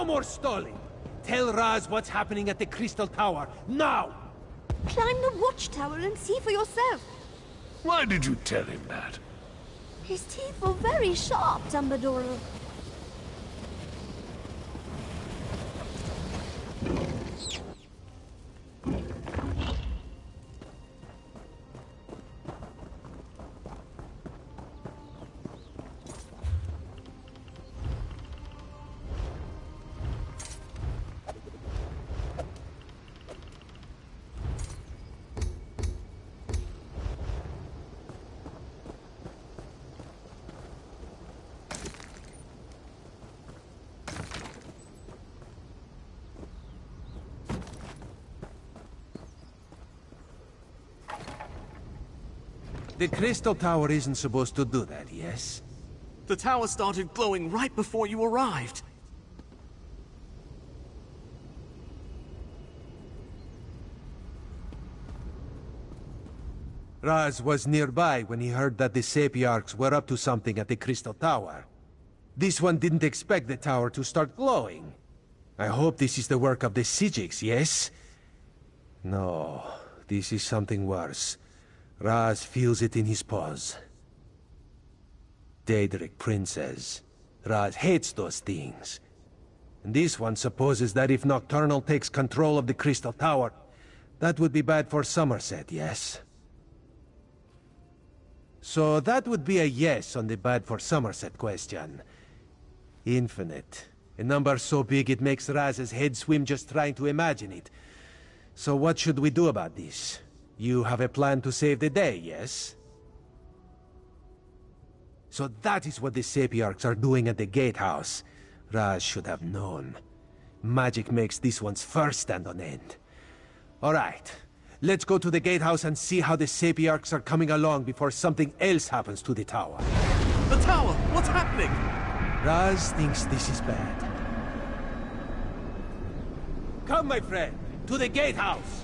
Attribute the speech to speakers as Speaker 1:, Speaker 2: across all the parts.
Speaker 1: No more stalling! Tell Raz what's happening at the Crystal Tower, now!
Speaker 2: Climb the watchtower and see for yourself.
Speaker 3: Why did you tell him that?
Speaker 2: His teeth were very sharp, Dumbledore.
Speaker 1: The Crystal Tower isn't supposed to do that, yes?
Speaker 4: The tower started glowing right before you arrived.
Speaker 1: Raz was nearby when he heard that the Sapiarchs were up to something at the Crystal Tower. This one didn't expect the tower to start glowing. I hope this is the work of the Psijics, yes? No, this is something worse. Raz feels it in his paws. Daedric Princess. Raz hates those things. And this one supposes that if Nocturnal takes control of the Crystal Tower, that would be bad for Summerset, yes? So that would be a yes on the bad for Summerset question. Infinite. A number so big it makes Raz's head swim just trying to imagine it. So what should we do about this? You have a plan to save the day, yes? So that is what the Sapiarchs are doing at the gatehouse. Raz should have known. Magic makes this one's first stand on end. Alright, let's go to the gatehouse and see how the Sapiarchs are coming along before something else happens to the tower.
Speaker 4: The tower! What's happening?
Speaker 1: Raz thinks this is bad. Come, my friend, to the gatehouse!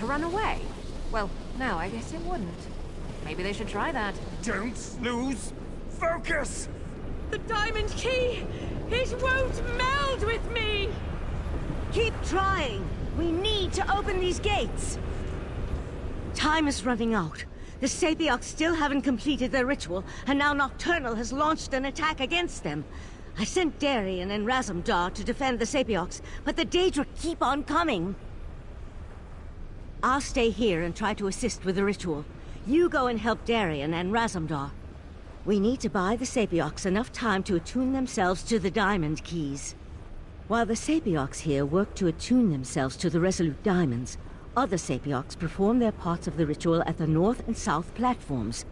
Speaker 5: Run away? Well, no, I guess it wouldn't. Maybe they should try that.
Speaker 3: Don't lose focus!
Speaker 6: The diamond key! It won't meld with me!
Speaker 7: Keep trying! We need to open these gates! Time is running out. The Sapiarchs still haven't completed their ritual, and now Nocturnal has launched an attack against them. I sent Darien and Razumdar to defend the Sapiarchs, but the Daedra keep on coming. I'll stay here and try to assist with the ritual. You go and help Darien and Razumdar. We need to buy the Sapiarchs enough time to attune themselves to the Diamond Keys. While the Sapiarchs here work to attune themselves to the Resolute Diamonds, other Sapiarchs perform their parts of the ritual at the north and south platforms.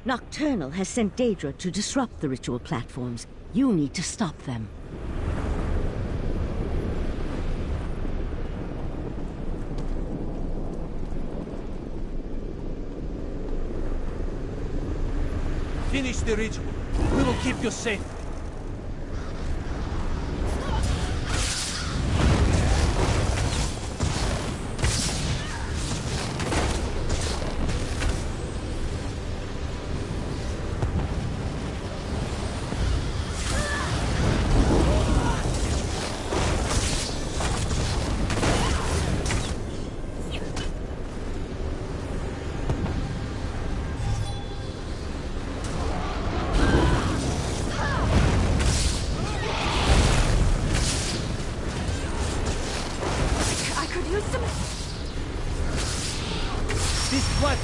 Speaker 7: Nocturnal has sent Daedra to disrupt the ritual platforms. You need to stop them.
Speaker 1: Finish the ritual. We will keep you safe.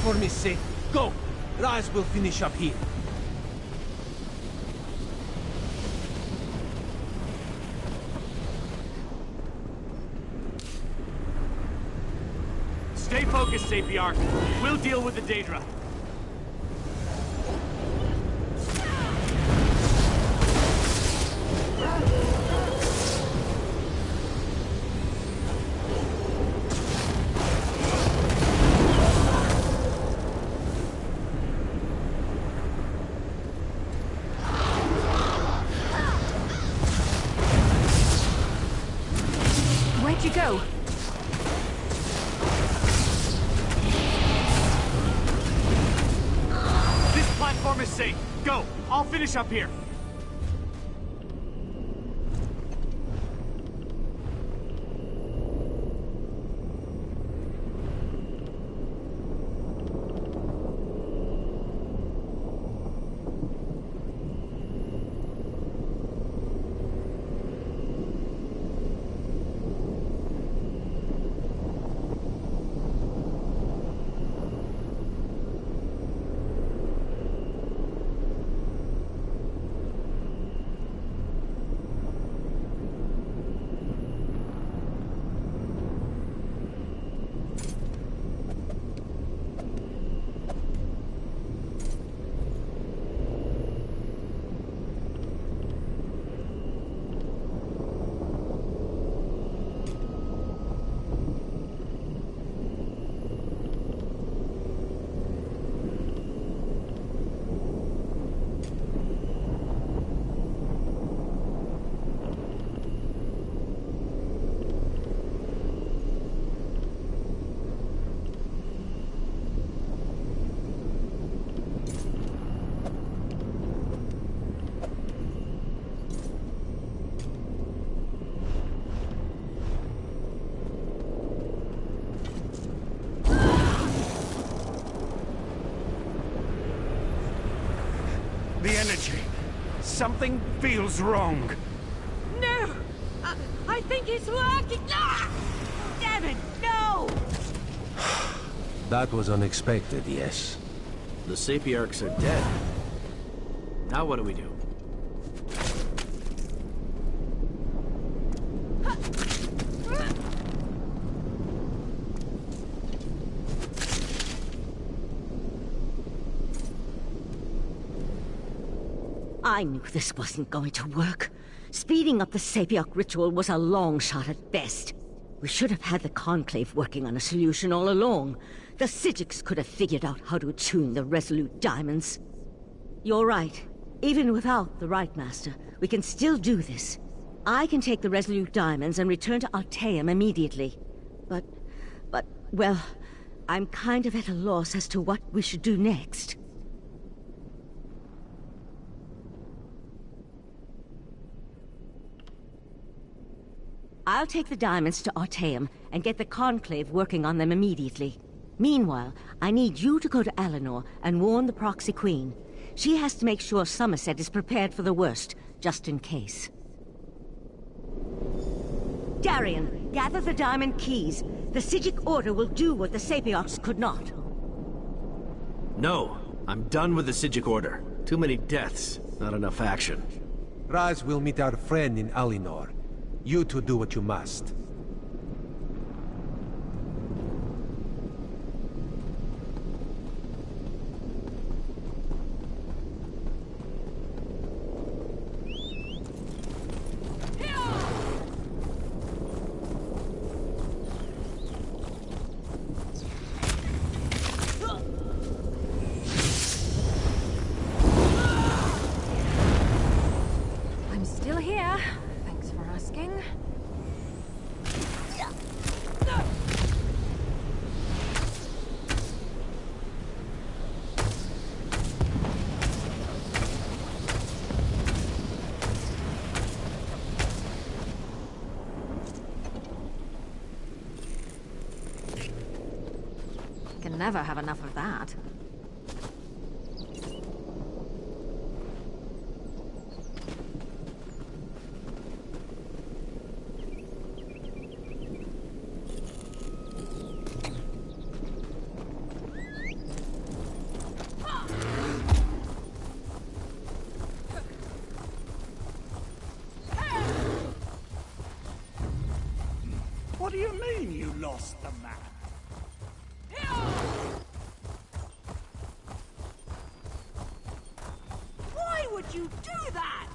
Speaker 1: platform is safe. Go! Raz will finish up here.
Speaker 4: Stay focused, Sapiarch. We'll deal with the Daedra.
Speaker 5: Where'd you go?
Speaker 4: This platform is safe. Go! I'll finish up here.
Speaker 3: The energy. Something feels wrong.
Speaker 6: No! I think it's working! Ah! Damn it, no!
Speaker 1: That was unexpected, yes.
Speaker 4: The Sapiarchs are dead. Now what do we do?
Speaker 7: I knew this wasn't going to work. Speeding up the Sapiarch ritual was a long shot at best. We should have had the Conclave working on a solution all along. The Psijics could have figured out how to attune the Resolute Diamonds. You're right. Even without the Right Master, we can still do this. I can take the Resolute Diamonds and return to Alteum immediately. But, well, I'm kind of at a loss as to what we should do next. I'll take the diamonds to Arteum and get the Conclave working on them immediately. Meanwhile, I need you to go to Eleanor and warn the Proxy Queen. She has to make sure Summerset is prepared for the worst, just in case. Darian, gather the diamond keys. The Psijic Order will do what the Sapiarchs could not.
Speaker 4: No, I'm done with the Psijic Order. Too many deaths, not enough action.
Speaker 1: Raz will meet our friend in Alinor. You two do what you must.
Speaker 5: I'm still here. Thanks for asking. Can never have enough of that.
Speaker 3: the man.
Speaker 6: Why would you do that?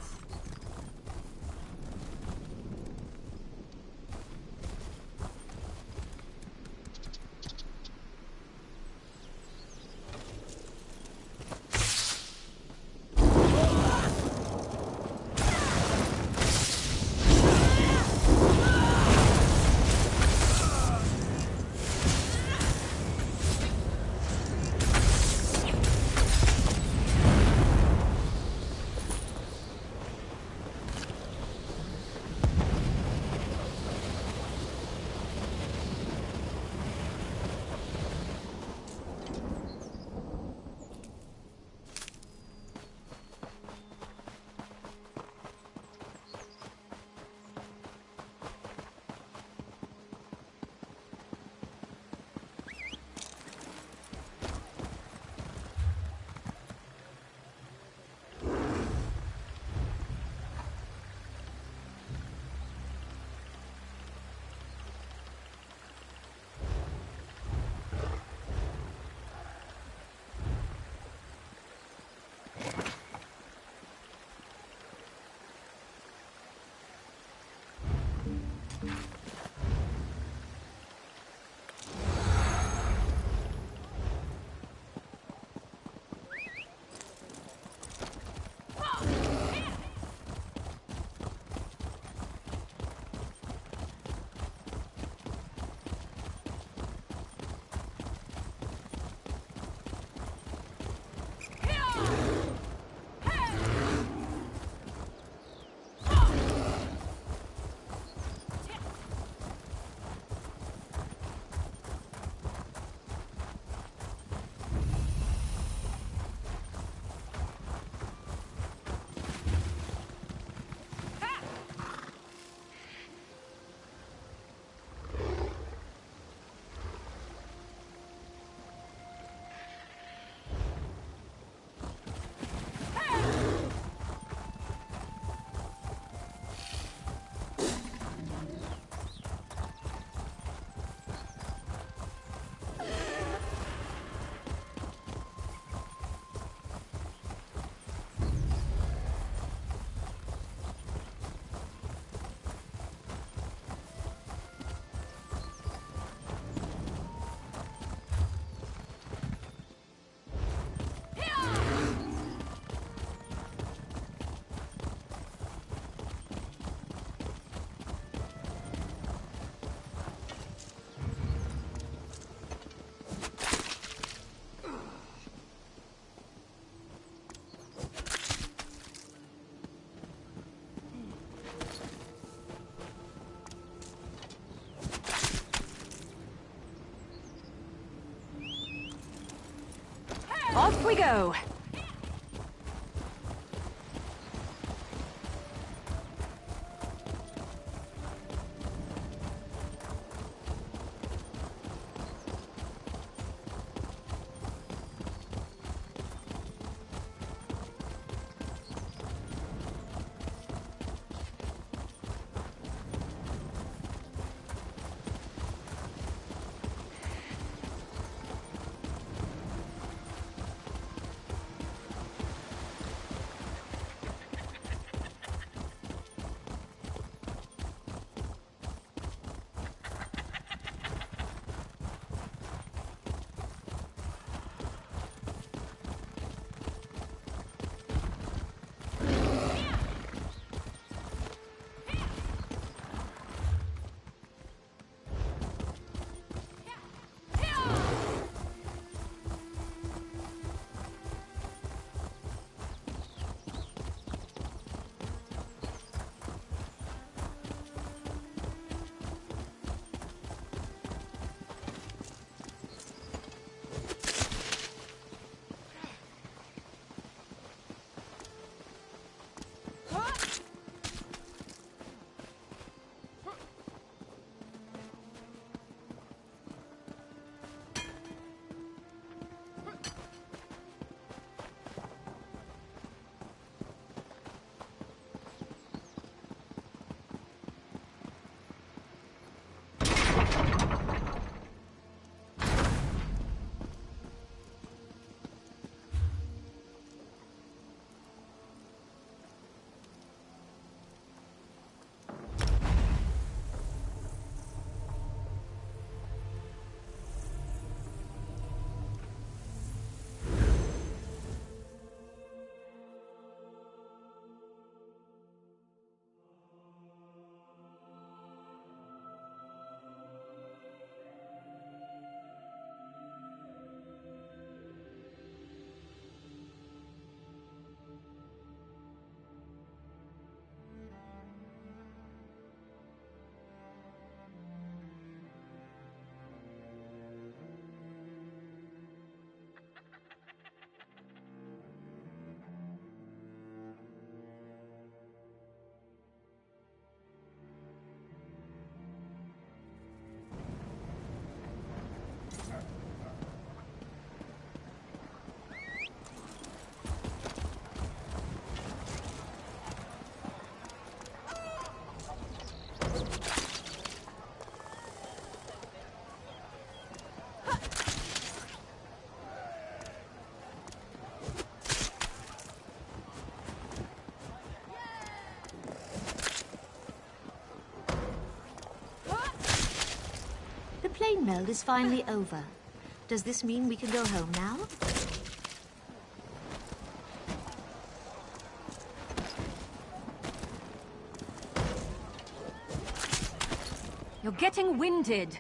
Speaker 5: Off we go!
Speaker 2: meld is finally over. Does this mean we can go home now?
Speaker 5: You're getting winded.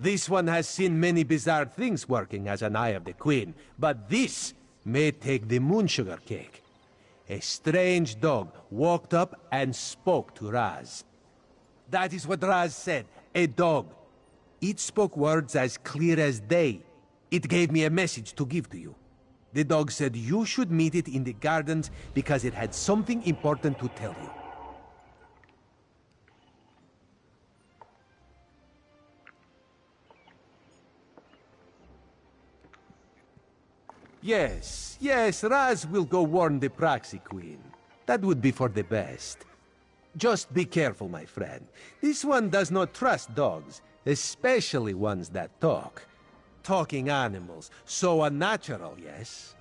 Speaker 1: This one has seen many bizarre things working as an Eye of the Queen, but this may take the moon sugar cake. A strange dog walked up and spoke to Raz. That is what Raz said, a dog. It spoke words as clear as day. It gave me a message to give to you. The dog said you should meet it in the gardens because it had something important to tell you. Yes, Raz will go warn the Proxy Queen. That would be for the best. Just be careful, my friend. This one does not trust dogs, especially ones that talk. Talking animals, so unnatural, yes?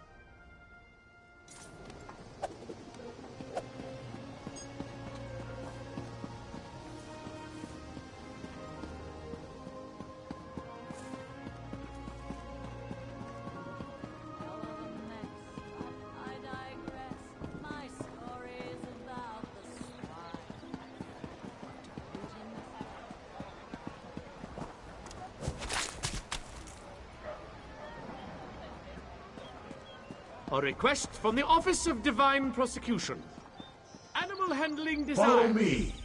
Speaker 8: A request from the Office of Divine Prosecution. Animal handling design.
Speaker 9: Follow me.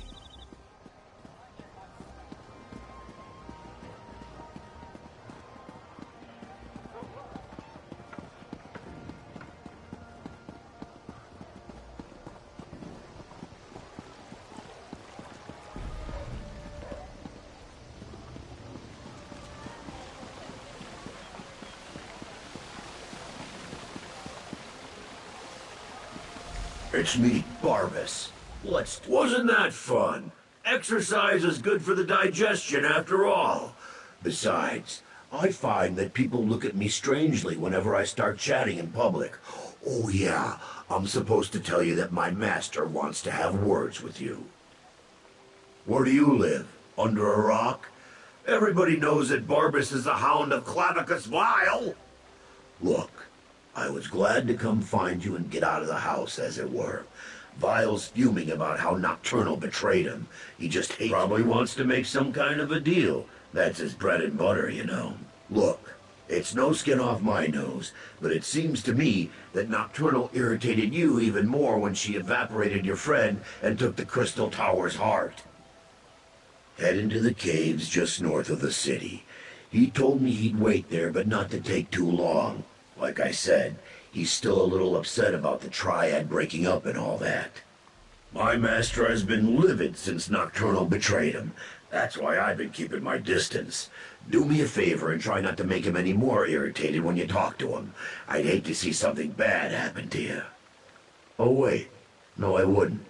Speaker 9: It's me, Barbas. Wasn't that fun? Exercise is good for the digestion after all. Besides, I find that people look at me strangely whenever I start chatting in public. Oh yeah, I'm supposed to tell you that my master wants to have words with you. Where do you live? Under a rock? Everybody knows that Barbas is the Hound of Clavicus Vile. Look, I was glad to come find you and get out of the house, as it were. Vile's fuming about how Nocturnal betrayed him. He just probably wants to make some kind of a deal. That's his bread and butter, you know. Look, it's no skin off my nose, but it seems to me that Nocturnal irritated you even more when she evaporated your friend and took the Crystal Tower's heart. Head into the caves just north of the city. He told me he'd wait there, but not to take too long. Like I said, he's still a little upset about the Triad breaking up and all that. My master has been livid since Nocturnal betrayed him. That's why I've been keeping my distance. Do me a favor and try not to make him any more irritated when you talk to him. I'd hate to see something bad happen to you. Oh wait, no I wouldn't.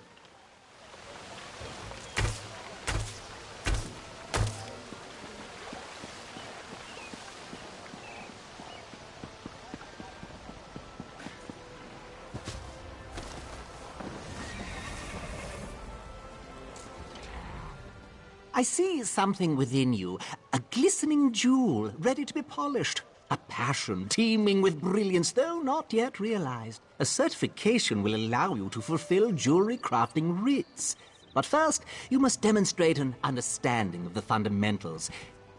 Speaker 10: I see something within you, a glistening jewel ready to be polished, a passion teeming with brilliance, though not yet realized. A certification will allow you to fulfill jewelry crafting rites. But first, you must demonstrate an understanding of the fundamentals.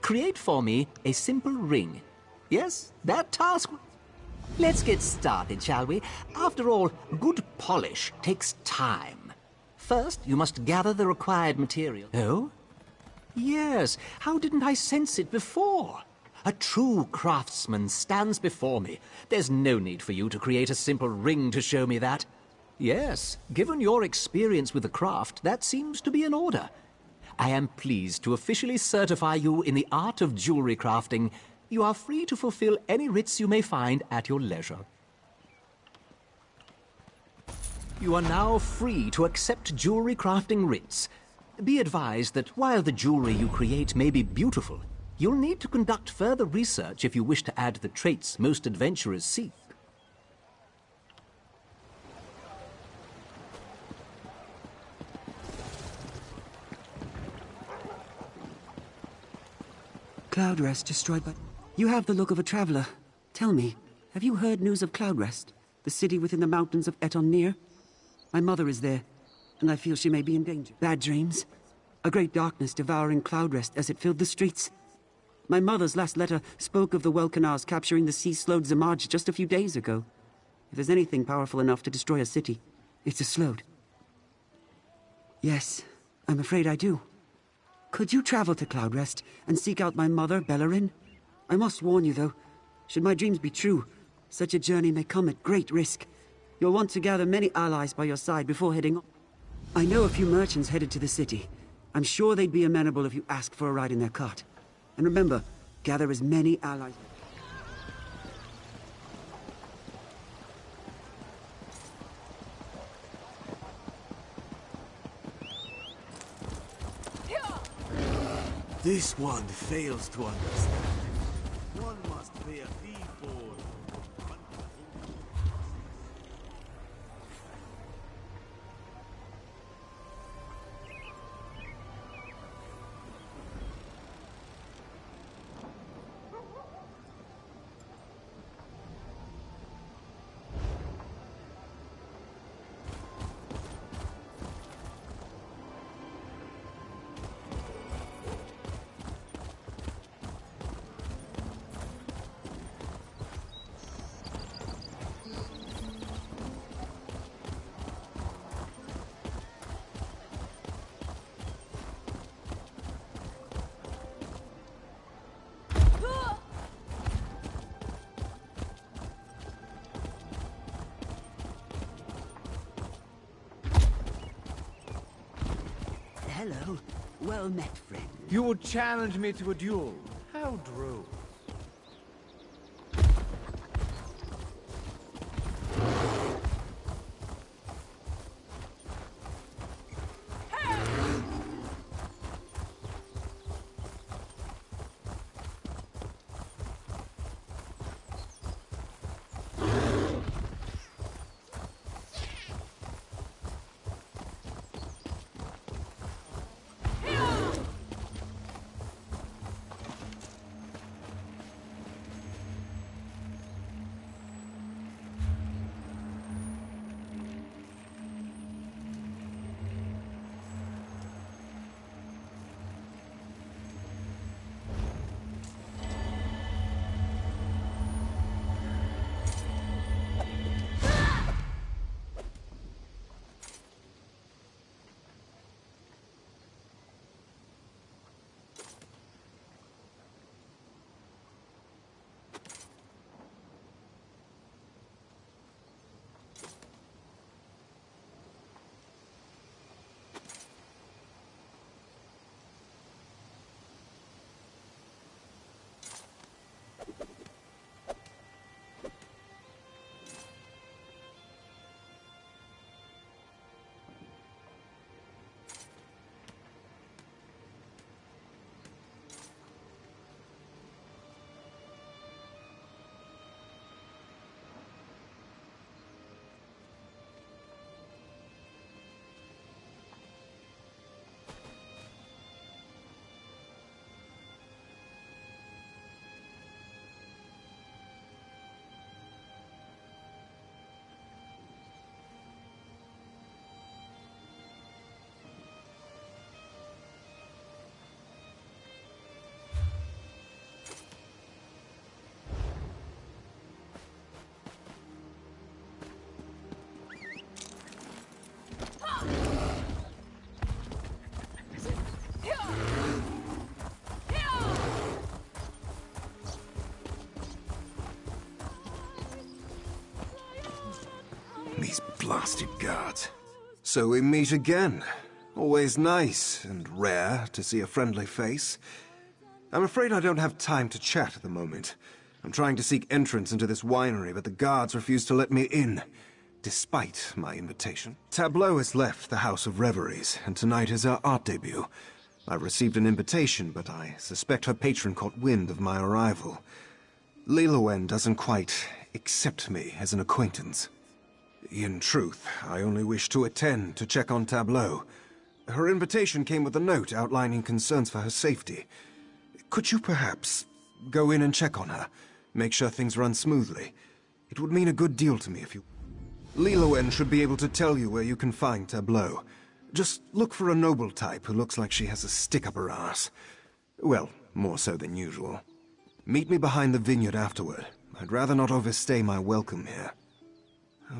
Speaker 10: Create for me a simple ring. Yes, that task... Let's get started, shall we? After all, good polish takes time. First, you must gather the required material. Oh? Yes, how didn't I sense it before? A true craftsman stands before me. There's no need for you to create a simple ring to show me that. Yes, given your experience with the craft, that seems to be in order. I am pleased to officially certify you in the art of jewelry crafting. You are free to fulfill any rites you may find at your leisure. You are now free to accept jewelry crafting rites. Be advised that while the jewelry you create may be beautiful, you'll need to conduct further research if you wish to add the traits most adventurers seek.
Speaker 11: Cloudrest destroyed by... You have the look of a traveler. Tell me, have you heard news of Cloudrest, the city within the mountains of Etonir? My mother is there, and I feel she may be in danger. Bad dreams. A great darkness devouring Cloudrest as it filled the streets. My mother's last letter spoke of the Welkanars capturing the sea-slowed Zamaj just a few days ago. If there's anything powerful enough to destroy a city, it's a slowed. Yes, I'm afraid I do. Could you travel to Cloudrest and seek out my mother, Bellerin? I must warn you, though, should my dreams be true, Such a journey may come at great risk. You'll want to gather many allies by your side before heading on. I know a few merchants headed to the city. I'm sure they'd be amenable if you asked for a ride in their cart. And remember, gather as many allies...
Speaker 4: This one fails to understand. One must be a people.
Speaker 11: Hello. Well met, friend.
Speaker 3: You would challenge me to a duel. How droll.
Speaker 1: These blasted guards. So we meet again. Always nice and rare to see a friendly face. I'm afraid I don't have time to chat at the moment. I'm trying to seek entrance into this winery, but the guards refuse to let me in, despite my invitation. Tableau has left the House of Reveries, and tonight is her art debut. I received an invitation, but I suspect her patron caught wind of my arrival. Lillowen doesn't quite accept me as an acquaintance. In truth, I only wish to attend to check on Tableau. Her invitation came with a note outlining concerns for her safety. Could you perhaps go in and check on her? Make sure things run smoothly. It would mean a good deal to me if you... Lillowen should be able to tell you where you can find Tableau. Just look for a noble type who looks like she has a stick up her ass. Well, more so than usual. Meet me behind the vineyard afterward. I'd rather not overstay my welcome here.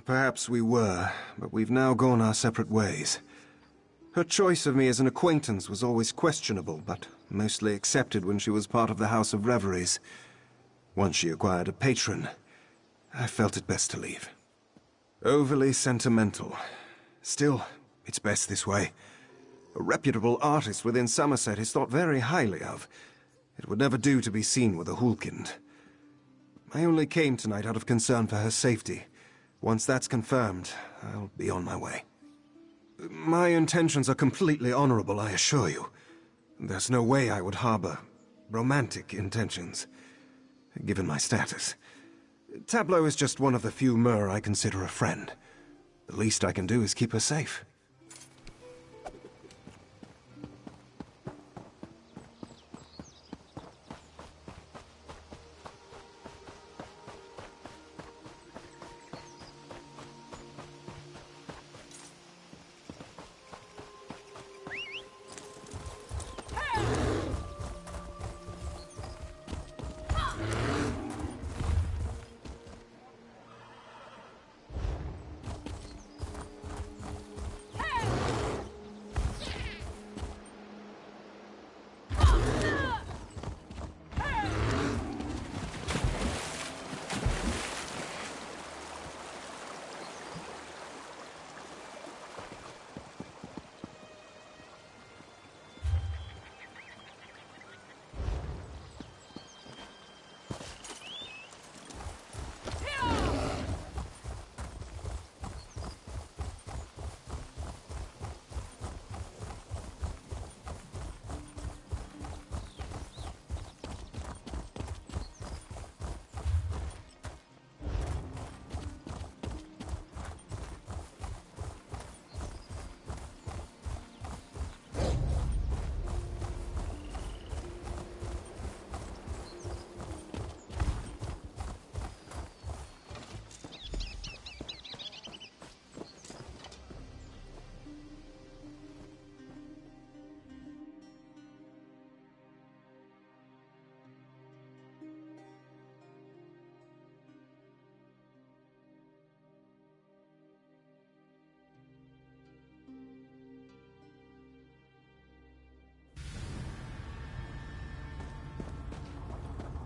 Speaker 1: Perhaps we were, but we've now gone our separate ways. Her choice of me as an acquaintance was always questionable, but mostly accepted when she was part of the House of Reveries. Once she acquired a patron,
Speaker 12: I felt it best to leave. Overly sentimental. Still, it's best this way. A reputable artist within Somerset is thought very highly of. It would never do to be seen with a Hulkind. I only came tonight out of concern for her safety. Once that's confirmed, I'll be on my way. My intentions are completely honorable, I assure you. There's no way I would harbor romantic intentions, given my status. Tableau is just one of the few Mer I consider a friend. The least I can do is keep her safe.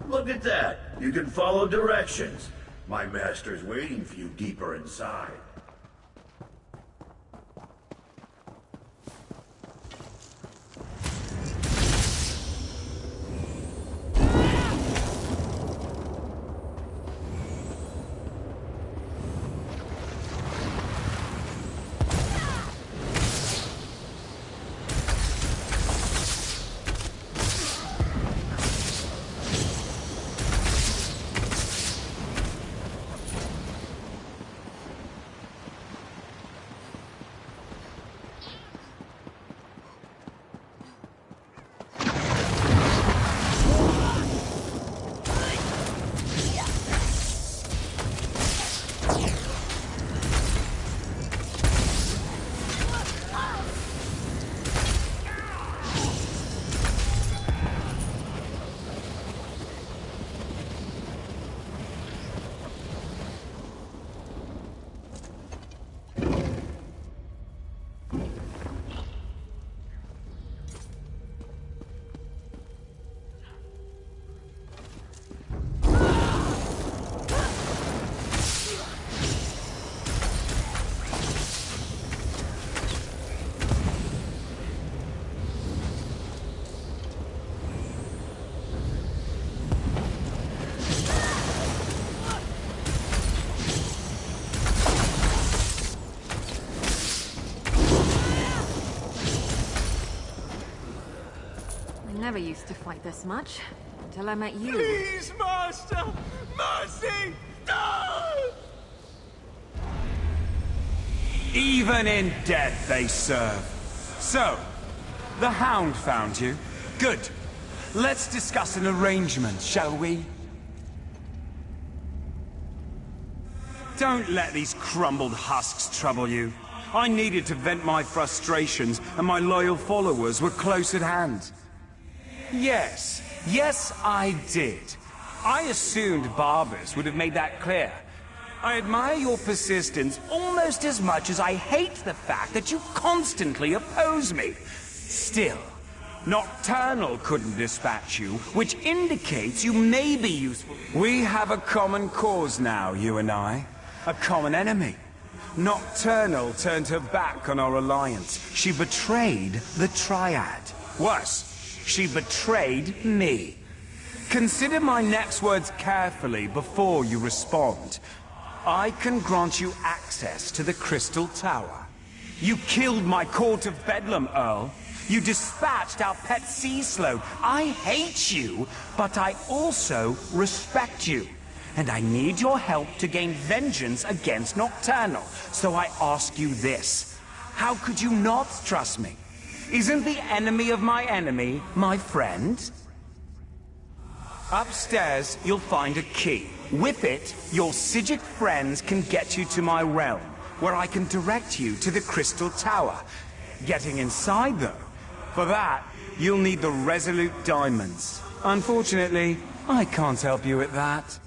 Speaker 9: Look at that. You can follow directions. My master's waiting for you deeper inside.
Speaker 5: Never used to fight this much, until I met you.
Speaker 8: Please, Master! Mercy! No!
Speaker 13: Even in death they serve. So, the Hound found you? Good. Let's discuss an arrangement, shall we? Don't let these crumbled husks trouble you. I needed to vent my frustrations, and my loyal followers were close at hand. Yes, I did. I assumed Barbas would have made that clear. I admire your persistence almost as much as I hate the fact that you constantly oppose me. Still, Nocturnal couldn't dispatch you, which indicates you may be useful. We have a common cause now, you and I. A common enemy. Nocturnal turned her back on our alliance. She betrayed the Triad. Worse, she betrayed me. Consider my next words carefully before you respond. I can grant you access to the Crystal Tower. You killed my Court of Bedlam, Earl. You dispatched our pet sea sloth. I hate you, but I also respect you. And I need your help to gain vengeance against Nocturnal. So I ask you this. How could you not trust me? Isn't the enemy of my enemy my friend? Upstairs, you'll find a key. With it, your Psijic friends can get you to my realm, where I can direct you to the Crystal Tower. Getting inside, though, for that, you'll need the Resolute Diamonds. Unfortunately, I can't help you with that.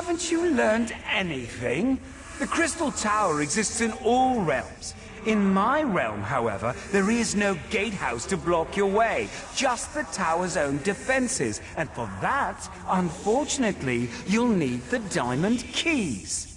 Speaker 13: Haven't you learned anything? The Crystal Tower exists in all realms. In my realm, however, there is no gatehouse to block your way, just the tower's own defenses. And for that, unfortunately, you'll need the diamond keys.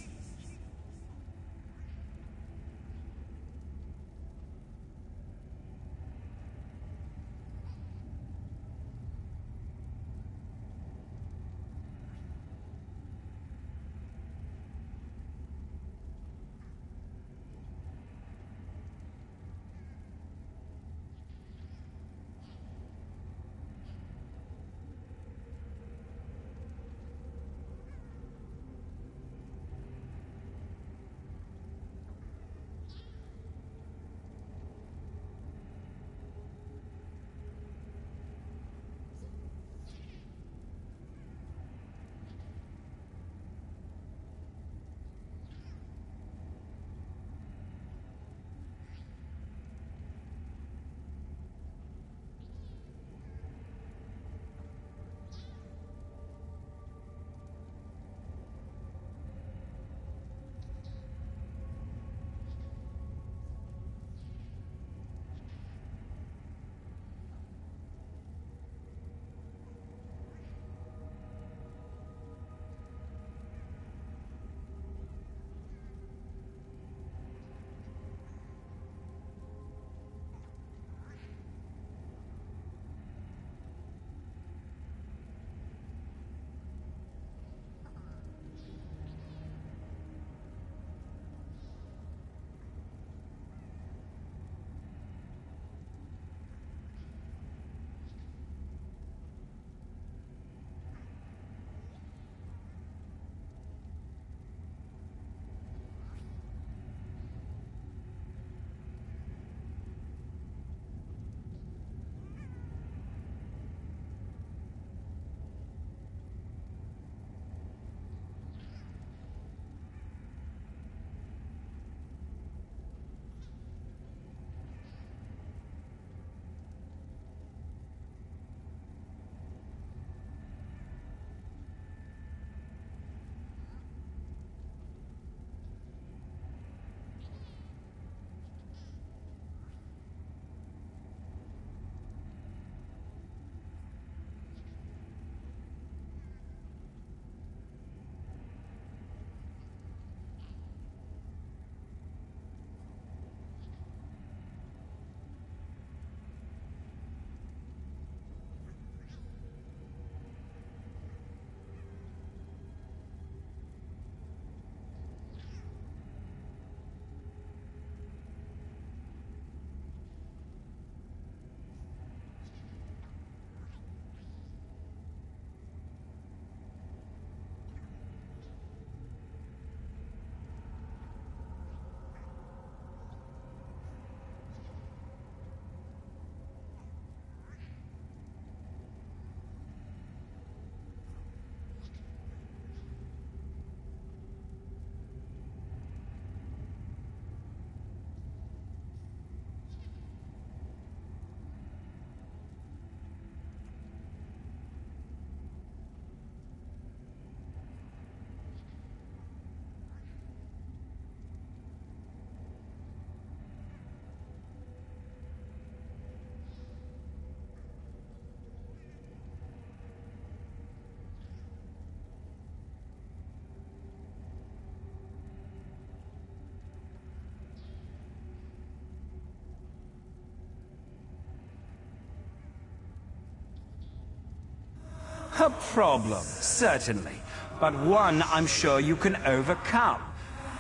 Speaker 13: A problem, certainly, but one I'm sure you can overcome.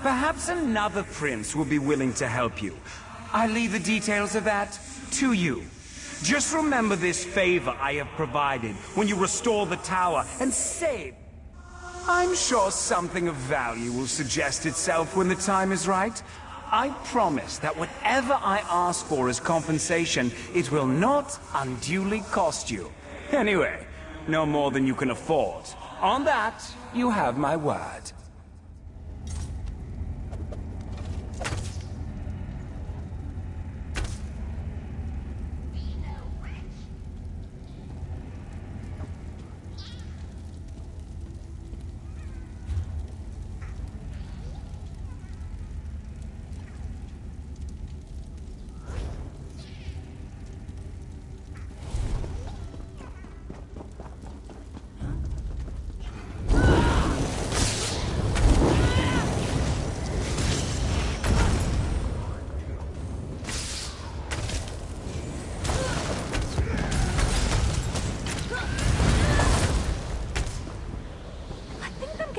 Speaker 13: Perhaps another prince will be willing to help you. I leave the details of that to you. Just remember this favor I have provided when you restore the tower and save. I'm sure something of value will suggest itself when the time is right. I promise that whatever I ask for as compensation, it will not unduly cost you. Anyway, no more than you can afford. On that, you have my word.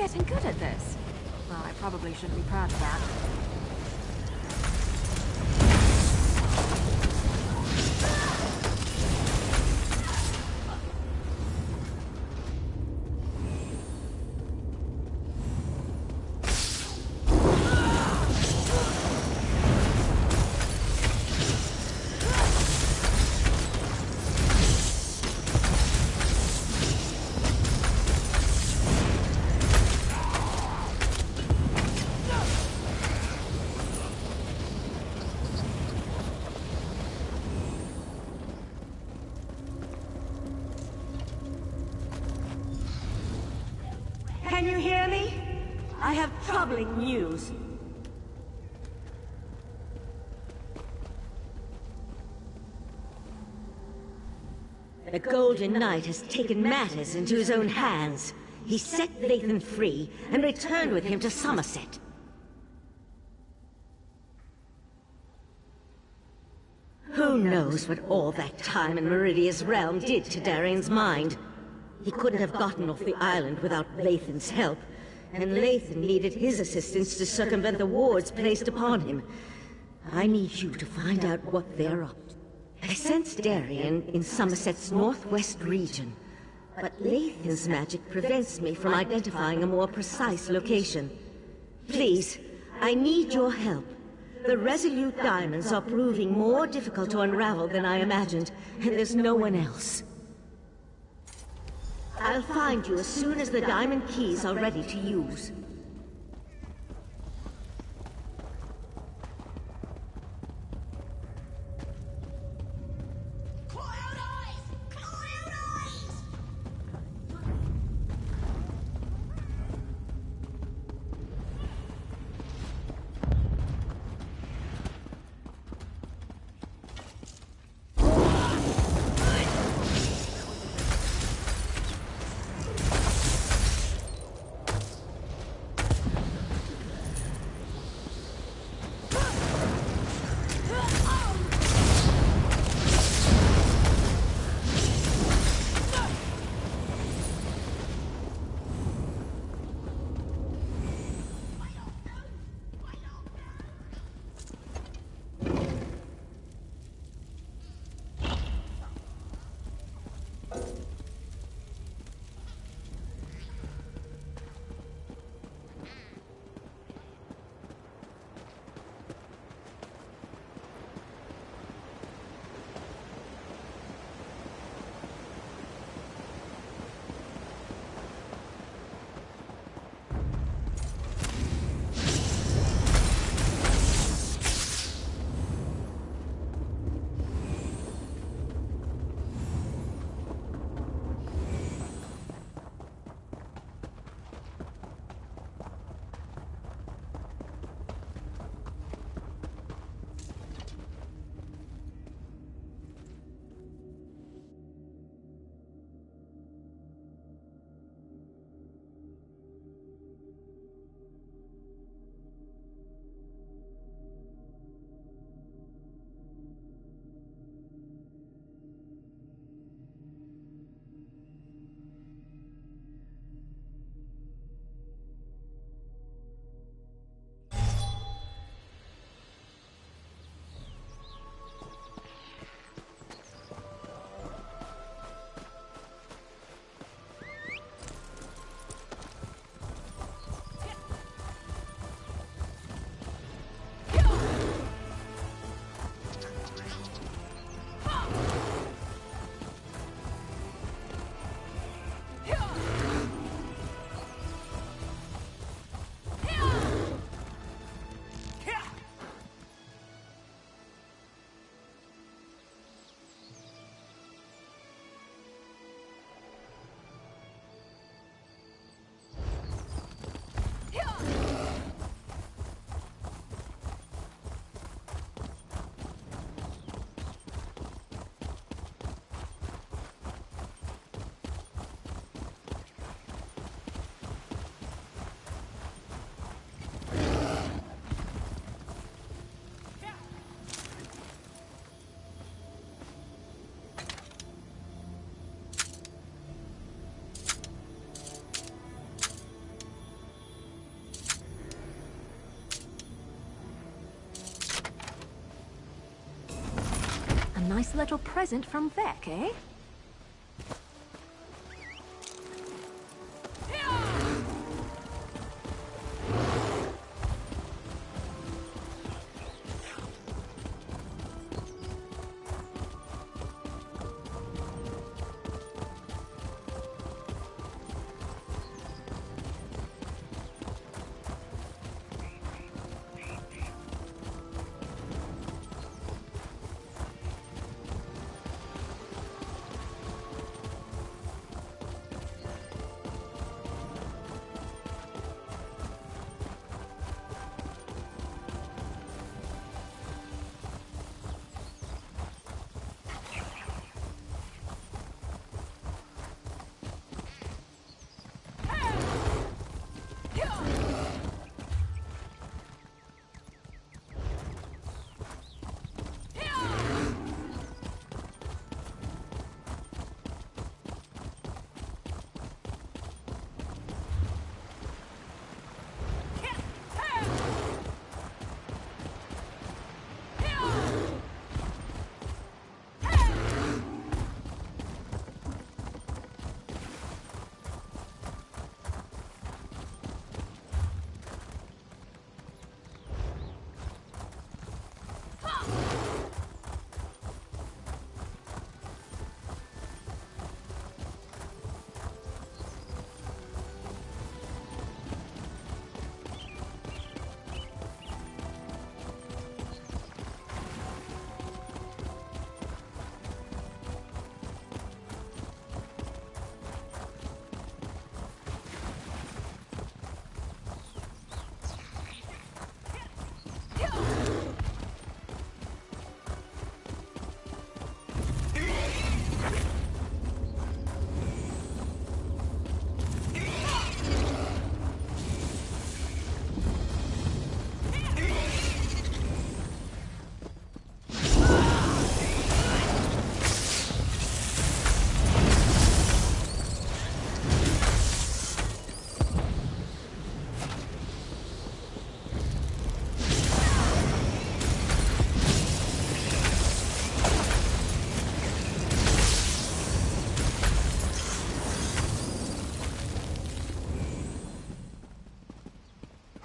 Speaker 5: getting good at this. Well, I probably shouldn't be proud of that.
Speaker 7: Can you hear me? I have troubling news. The Golden Knight has taken matters into his own hands. He set Lathan free and returned with him to Summerset. Who knows what all that time in Meridia's realm did to Darian's mind? He couldn't have gotten off the island without Lathan's help, and Lathan needed his assistance to circumvent the wards placed upon him. I need you to find out what they're up to. I sense Darian in Summerset's northwest region, but Lathan's magic prevents me from identifying a more precise location. Please, I need your help. The Resolute Diamonds are proving more difficult to unravel than I imagined, and there's no one else. I'll find you as soon as the diamond keys are ready to use.
Speaker 5: Nice little present from Vec, eh?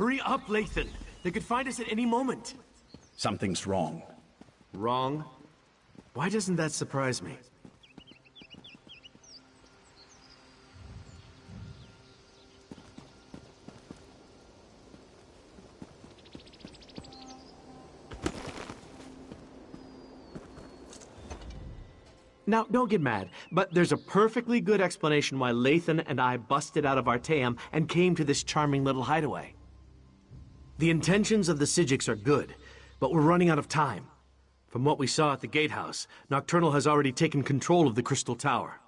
Speaker 8: Hurry up, Lathan. They could find us at any moment.
Speaker 14: Something's wrong.
Speaker 8: Wrong? Why doesn't that surprise me? Now, don't get mad, but there's a perfectly good explanation why Lathan and I busted out of Artaeum and came to this charming little hideaway. The intentions of the Psijics are good, but we're running out of time. From what we saw at the gatehouse, Nocturnal has already taken control of the Crystal Tower.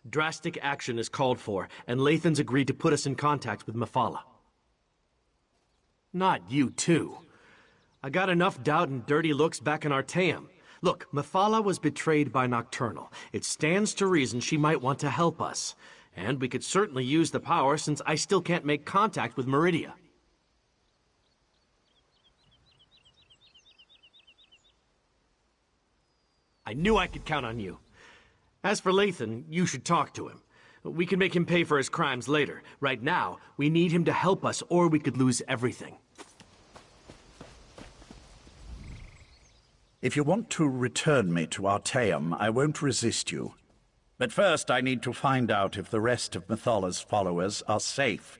Speaker 8: Drastic action is called for, and Lathan's agreed to put us in contact with Mephala. Not you, too. I got enough doubt and dirty looks back in Artaeum. Look, Mephala was betrayed by Nocturnal. It stands to reason she might want to help us. And we could certainly use the power since I still can't make contact with Meridia. I knew I could count on you. As for Lathan, you should talk to him. We can make him pay for his crimes later. Right now, we need him to help us or we could lose everything.
Speaker 14: If you want to return me to Artaeum, I won't resist you. But first I need to find out if the rest of Methala's followers are safe.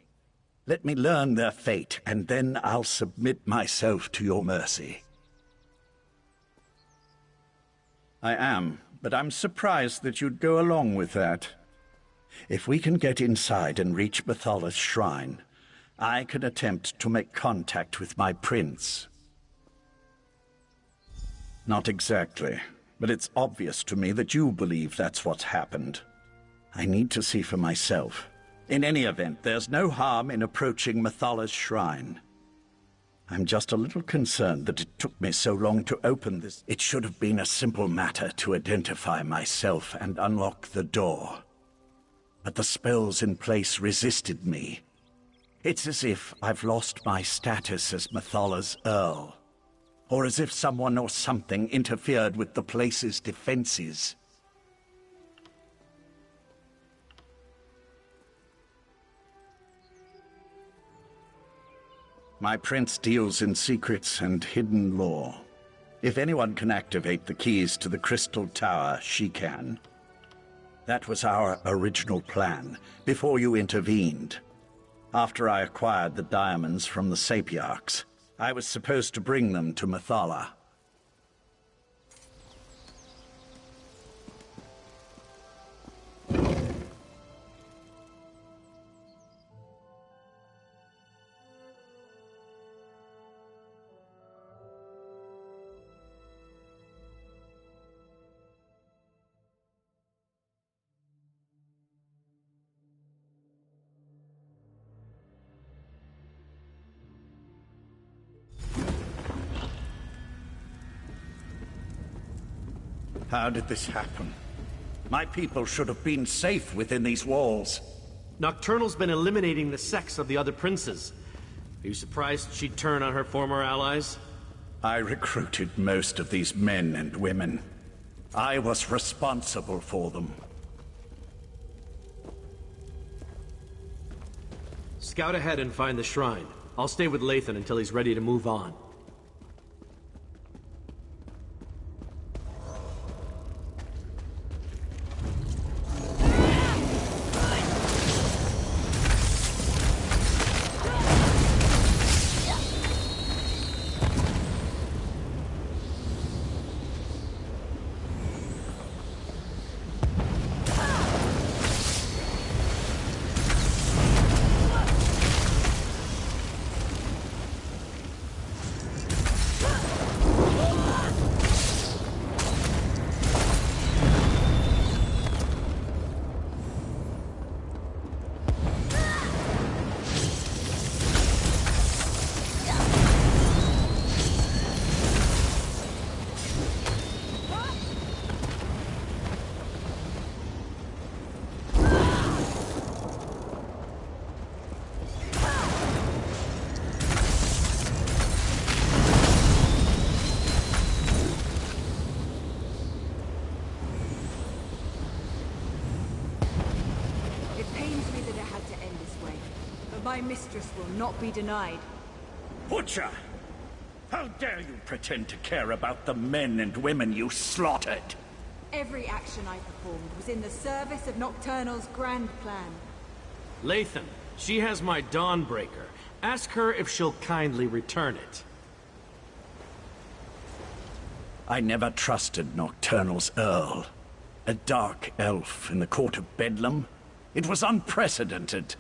Speaker 14: Let me learn their fate, and then I'll submit myself to your mercy. I am, but I'm surprised that you'd go along with that. If we can get inside and reach Methala's shrine, I can attempt to make contact with my prince. Not exactly, but it's obvious to me that you believe that's what's happened. I need to see for myself. In any event, there's no harm in approaching Methala's shrine. I'm just a little concerned that it took me so long to open this. It should have been a simple matter to identify myself and unlock the door. But the spells in place resisted me. It's as if I've lost my status as Methala's Earl. or as if someone or something interfered with the place's defenses. My prince deals in secrets and hidden lore. If anyone can activate the keys to the Crystal Tower, she can. That was our original plan, before you intervened. After I acquired the diamonds from the Sapiarchs, I was supposed to bring them to Mathala. How did this happen? My people should have been safe within these walls.
Speaker 8: Nocturnal's been eliminating the sex of the other princes. Are you surprised she'd turn on her former allies?
Speaker 14: I recruited most of these men and women. I was responsible for them.
Speaker 8: Scout ahead and find the shrine. I'll stay with Lathan until he's ready to move on.
Speaker 15: My mistress will not be denied.
Speaker 14: Butcher! How dare you pretend to care about the men and women you slaughtered?
Speaker 15: Every action I performed was in the service of Nocturnal's grand plan.
Speaker 8: Lathan, she has my Dawnbreaker. Ask her if she'll kindly return it.
Speaker 14: I never trusted Nocturnal's Earl. A dark elf in the court of Bedlam? It was unprecedented.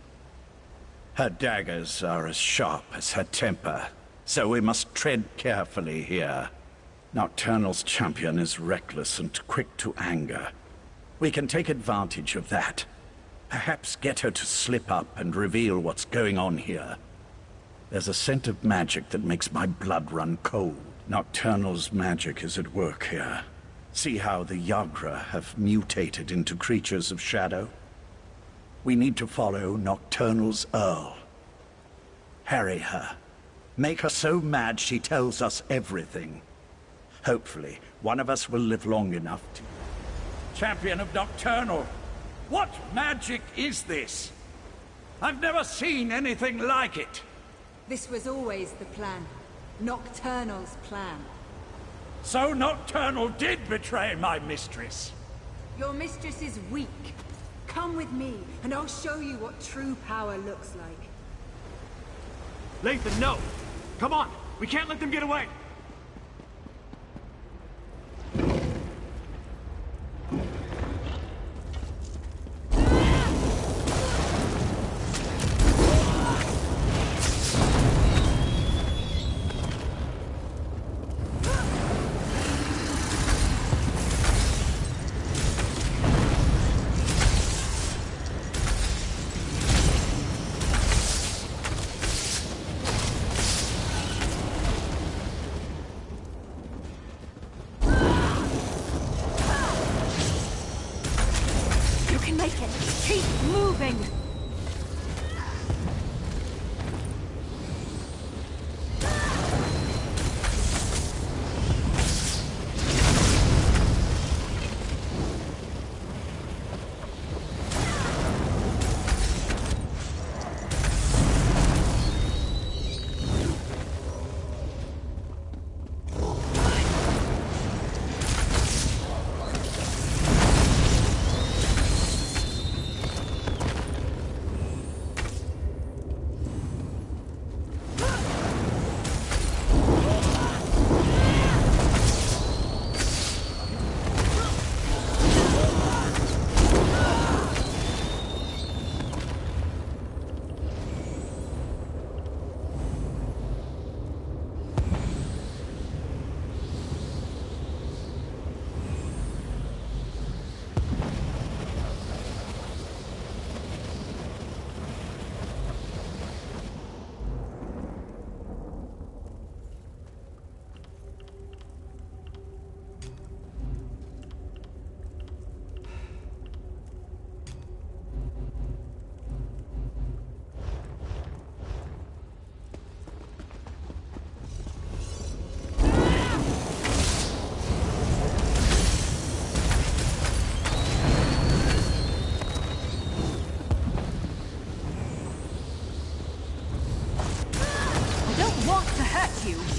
Speaker 14: Her daggers are as sharp as her temper, so we must tread carefully here. Nocturnal's champion is reckless and quick to anger. We can take advantage of that. Perhaps get her to slip up and reveal what's going on here. There's a scent of magic that makes my blood run cold. Nocturnal's magic is at work here. See how the Yagra have mutated into creatures of shadow? We need to follow Nocturnal's Earl. Harry her. Make her so mad she tells us everything. Hopefully, one of us will live long enough to... Champion of Nocturnal! What magic is this? I've never seen anything like it!
Speaker 15: This was always the plan. Nocturnal's plan.
Speaker 14: So Nocturnal did betray my mistress!
Speaker 15: Your mistress is weak. Come with me, and I'll show you what true power looks like.
Speaker 8: Lathan, no! Come on! We can't let them get away!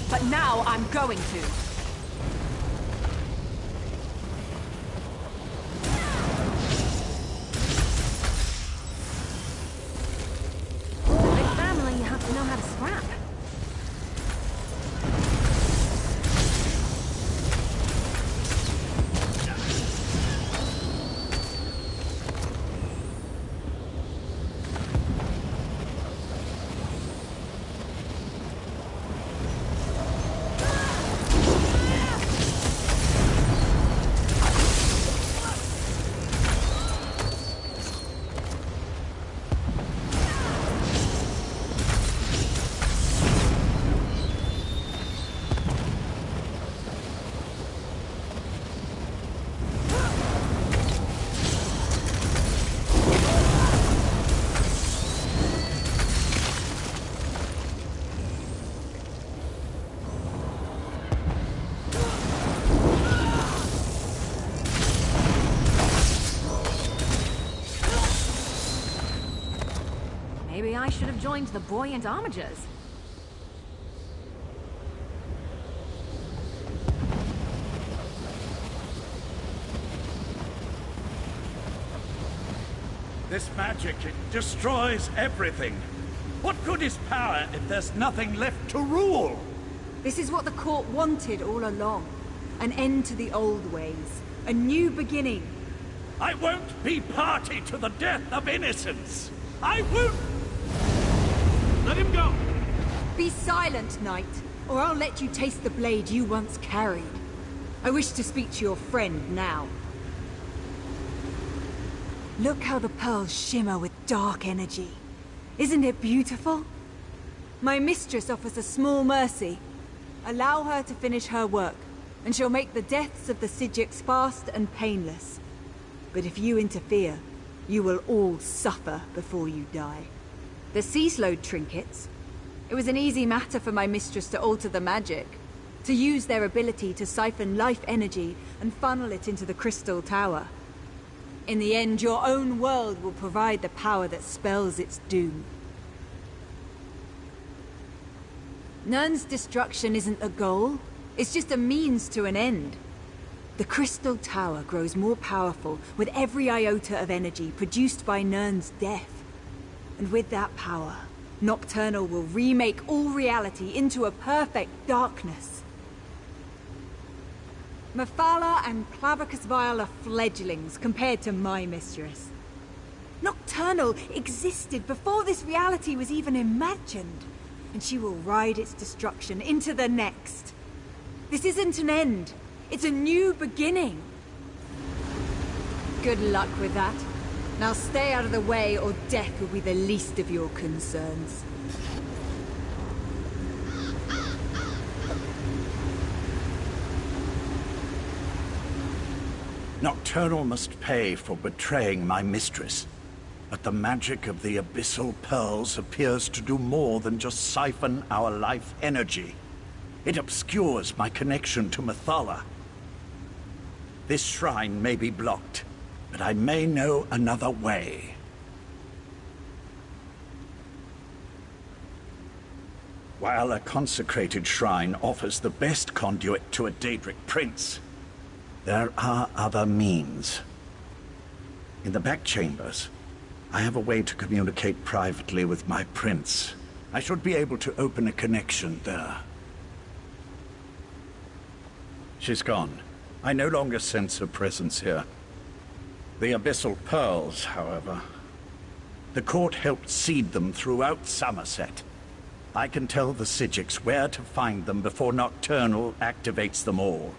Speaker 6: But now I'm going to.
Speaker 5: A big family, you have to know how to scrap. Maybe I should have joined the buoyant armigers.
Speaker 14: This magic, it destroys everything. What good is power if there's nothing left to rule?
Speaker 15: This is what the court wanted all along. An end to the old ways. A new beginning.
Speaker 14: I won't be party to the death of innocents. I won't...
Speaker 8: Let him go!
Speaker 15: Be silent, knight, or I'll let you taste the blade you once carried. I wish to speak to your friend now. Look how the pearls shimmer with dark energy. Isn't it beautiful? My mistress offers a small mercy. Allow her to finish her work, and she'll make the deaths of the Sijiks fast and painless. But if you interfere, you will all suffer before you die. The sea-slowed trinkets. It was an easy matter for my mistress to alter the magic, to use their ability to siphon life energy and funnel it into the crystal tower. In the end, your own world will provide the power that spells its doom. Nirn's destruction isn't a goal, it's just a means to an end. The crystal tower grows more powerful with every iota of energy produced by Nirn's death. And with that power, Nocturnal will remake all reality into a perfect darkness. Mephala and Clavicus Vile are fledglings compared to my mistress. Nocturnal existed before this reality was even imagined, and she will ride its destruction into the next. This isn't an end, it's a new beginning. Good luck with that. Now stay out of the way, or death will be the least of your concerns.
Speaker 14: Nocturnal must pay for betraying my mistress. But the magic of the Abyssal Pearls appears to do more than just siphon our life energy. It obscures my connection to Mephala. This shrine may be blocked, but I may know another way. While a consecrated shrine offers the best conduit to a Daedric prince, there are other means. In the back chambers, I have a way to communicate privately with my prince. I should be able to open a connection there. She's gone. I no longer sense her presence here. The Abyssal Pearls, however. The court helped seed them throughout Summerset. I can tell the Sijiks where to find them before Nocturnal activates them all.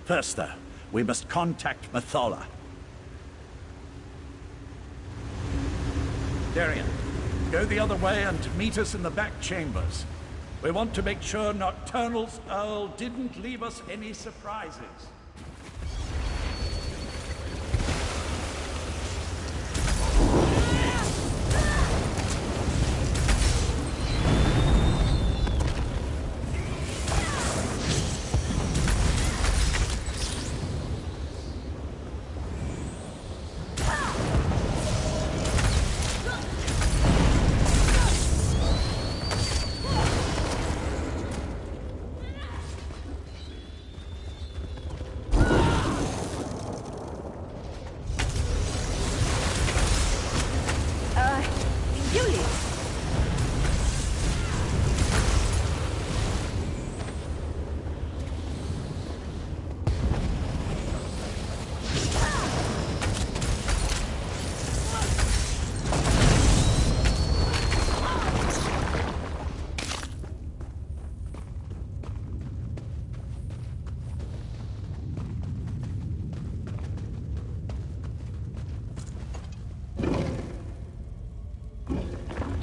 Speaker 14: First, though, we must contact Mephala. Darian, go the other way and meet us in the back chambers. We want to make sure Nocturnal's Earl didn't leave us any surprises.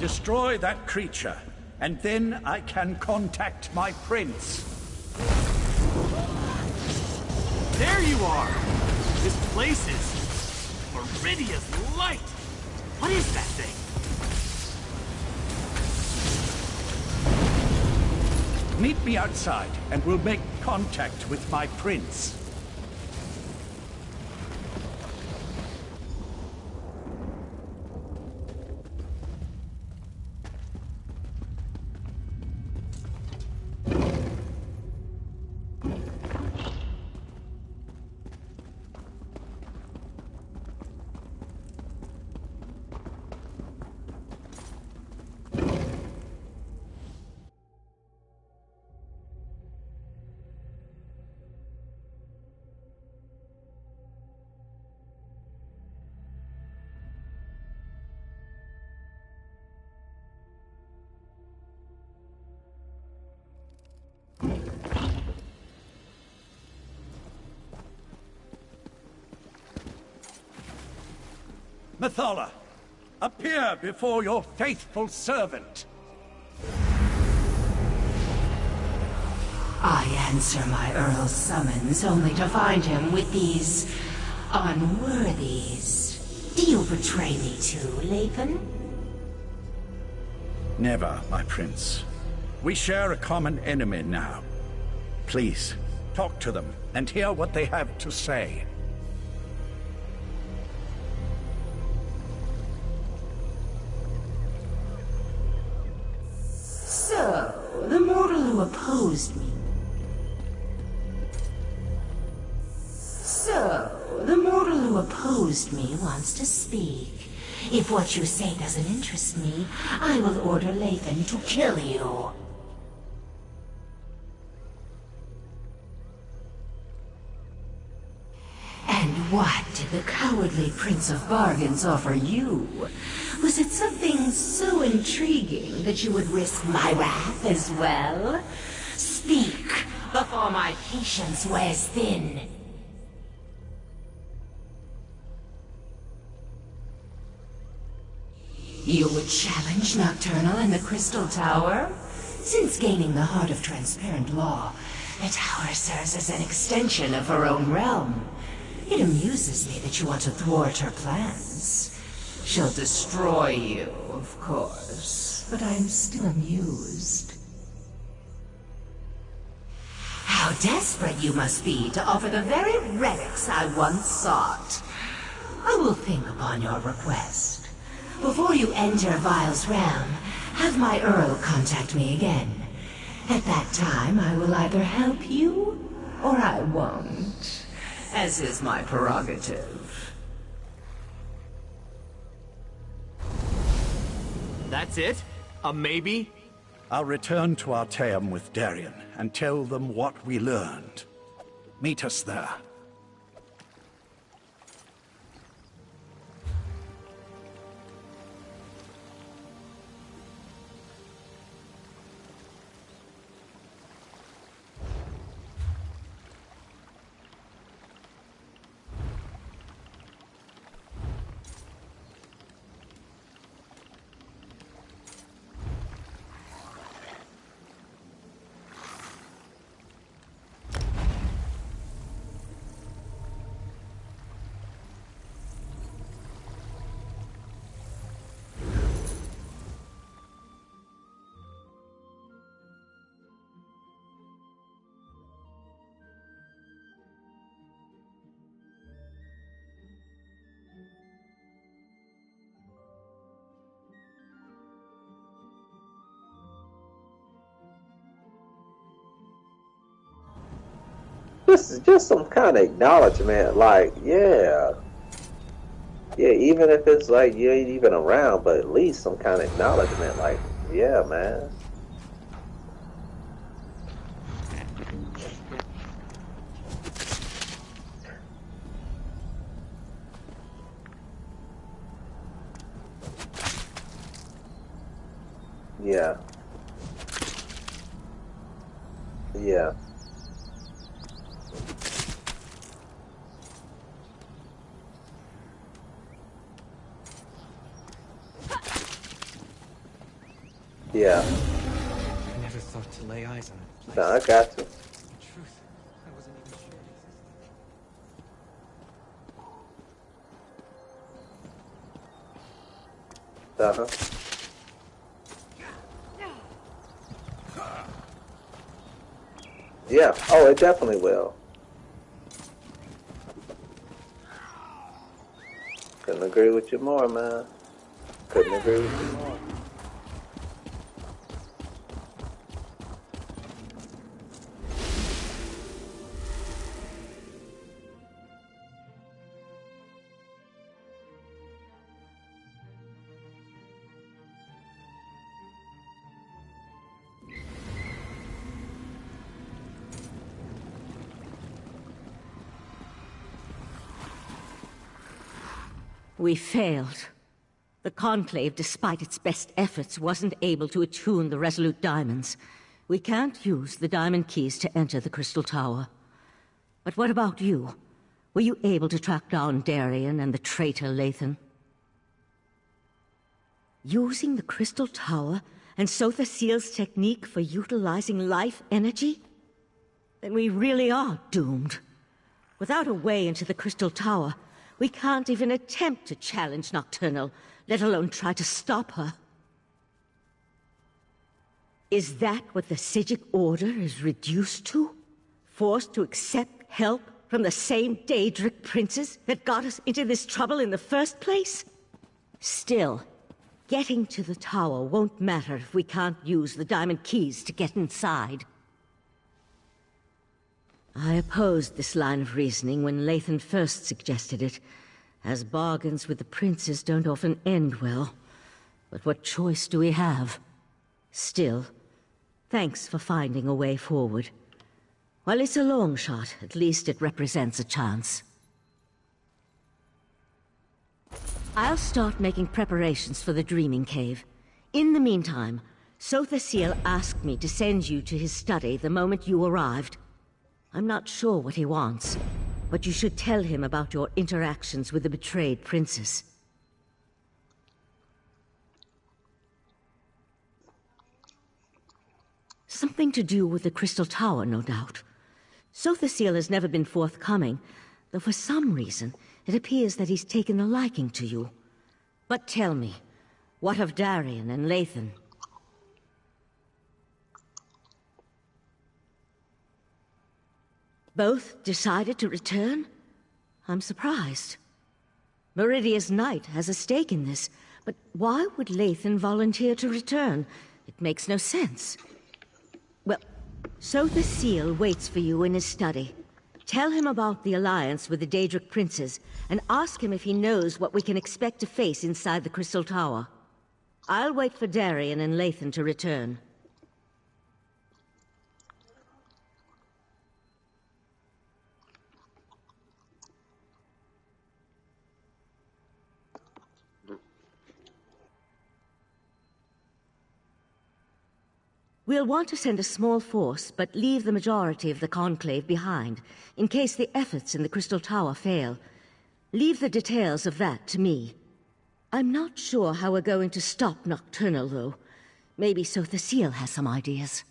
Speaker 14: Destroy that creature, and then I can contact my prince.
Speaker 8: There you are! This place is Meridia's light! What is that thing?
Speaker 14: Meet me outside, and we'll make contact with my prince. Mathala, appear before your faithful servant.
Speaker 16: I answer my Earl's summons only to find him with these unworthies. Do you betray me too, Lathan?
Speaker 14: Never, my prince. We share a common enemy now. Please, talk to them and hear what they have to say.
Speaker 16: So, the mortal who opposed me. Wants to speak. If what you say doesn't interest me, I will order Lathan to kill you. And what did the cowardly Prince of Bargains offer you? Was it something so intriguing that you would risk my wrath as well? Speak, before my patience wears thin. You would challenge Nocturnal and the Crystal Tower? Since gaining the Heart of Transparent Law, the tower serves as an extension of her own realm. It amuses me that you want to thwart her plans. She'll destroy you, of course, but I'm still amused. How desperate you must be to offer the very relics I once sought. I will think upon your request. Before you enter Vile's realm, have my Earl contact me again. At that time, I will either help you, or I won't, as is my prerogative.
Speaker 8: That's it? A maybe?
Speaker 14: I'll return to Artaeum with Darien and tell them what we learned. Meet us there.
Speaker 17: Just some kind of acknowledgement, like, yeah, even if it's like you ain't even around, but at least some kind of acknowledgement, like, yeah, man. Yeah. Yeah. Yeah.
Speaker 3: I never thought to lay eyes on that place.
Speaker 17: No, I got you.
Speaker 3: The truth, I wasn't even sure it existed. Yeah. Oh, it definitely will. Couldn't agree with you more, man. Couldn't agree with you more.
Speaker 7: We failed. The Conclave, despite its best efforts, wasn't able to attune the Resolute Diamonds. We can't use the diamond keys to enter the Crystal Tower. But what about you? Were you able to track down Darien and the traitor Lathan? Using the Crystal Tower and Sotha Seal's technique for utilizing life energy? Then we really are doomed. Without a way into the Crystal Tower, we can't even attempt to challenge Nocturnal, let alone try to stop her. Is that what the Psijic Order is reduced to? Forced to accept help from the same Daedric princes that got us into this trouble in the first place? Still, getting to the tower won't matter if we can't use the diamond keys to get inside. I opposed this line of reasoning when Lathan first suggested it, as bargains with the princes don't often end well. But what choice do we have? Still, thanks for finding a way forward. While it's a long shot, at least it represents a chance. I'll start making preparations for the Dreaming Cave. In the meantime, Sotha Seal asked me to send you to his study the moment you arrived. I'm not sure what he wants, but you should tell him about your interactions with the betrayed princess. Something to do with the Crystal Tower, no doubt. Sotha Seal has never been forthcoming, though for some reason it appears that he's taken a liking to you. But tell me, what of Darien and Lathan? Both decided to return? I'm surprised. Meridia's Knight has a stake in this, but why would Lathan volunteer to return? It makes no sense. Well, Sotha Seal waits for you in his study. Tell him about the alliance with the Daedric princes, and ask him if he knows what we can expect to face inside the Crystal Tower. I'll wait for Darien and Lathan to return. We'll want to send a small force, but leave the majority of the Conclave behind, in case the efforts in the Crystal Tower fail. Leave the details of that to me. I'm not sure how we're going to stop Nocturnal, though. Maybe Sotha Seal has some ideas.